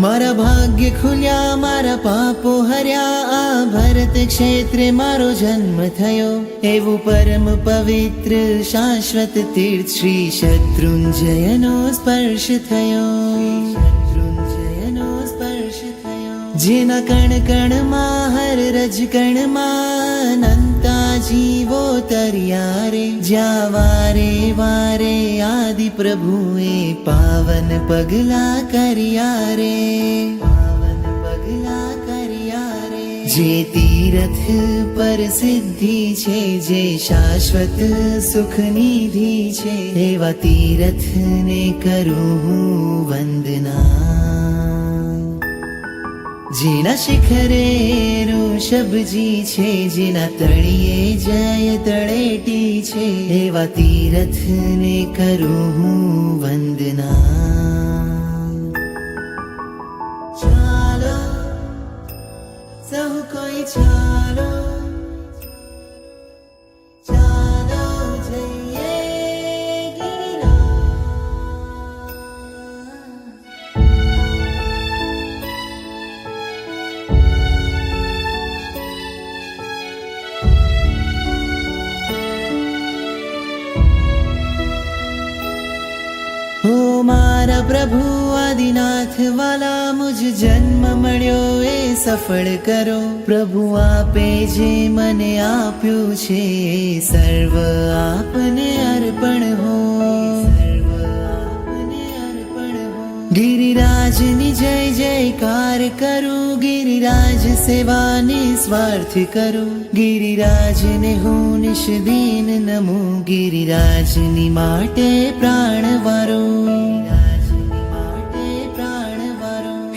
મારા ભાગ્ય ખુલ્યા, મારા પાપો હર્યા, આ ભરત ક્ષેત્રે મારો જન્મ થયો. એવું પરમ પવિત્ર શાશ્વત તીર્થ શ્રી શત્રુંજયનો સ્પર્શ થયો. જેના કણ કણમાં હર રજ કણમાં અનંતા જીવો તર્યા રે. જ્યાં વારે વારે આદિ પ્રભુએ પાવન પગલા કર્યા રે. પાવન પગલા કર્યા રે. જે તીરથ પર સિદ્ધિ છે, જે શાશ્વત સુખ નિધિ છે, એવા તીરથને કરું હું વંદના. જેના શિખરે ઋષભજી છે, જેના તળિયે જય તળેટી છે, એવા તીરથને કરું હું વંદના. ચાલો સહુ કોઈ ચાલો, ચાલો જઈએ ગિરિરાજ. મારા પ્રભુ આદિનાથ વાલા, મુજ જન્મ મળ્યો એ સફળ કરો. પ્રભુ આપે જે મને આપ્યું છે, સર્વ આપને અર્પણ હો. ગિરિરાજની જય જયકાર કરું, ગિરિરાજ સેવા નિસ્વાર્થ કરું. ગિરિરાજને હું નિષ્દીન નમું, ગિરિરાજની માટે પ્રાણ વારું.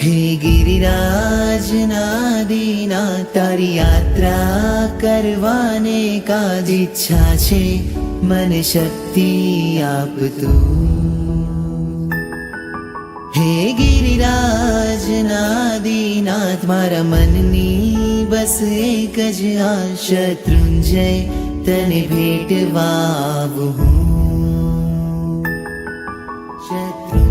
હે ગિરિરાજ નાદીના, તારી યાત્રા કરવાને કાજ ઈચ્છા છે, મને શક્તિ આપતું. હે ગિરિરાજ નાદીનાથ, મારા મનની બસ એક જ આ, શત્રુંજય તને ભેટવા આવું હું. શત્રુ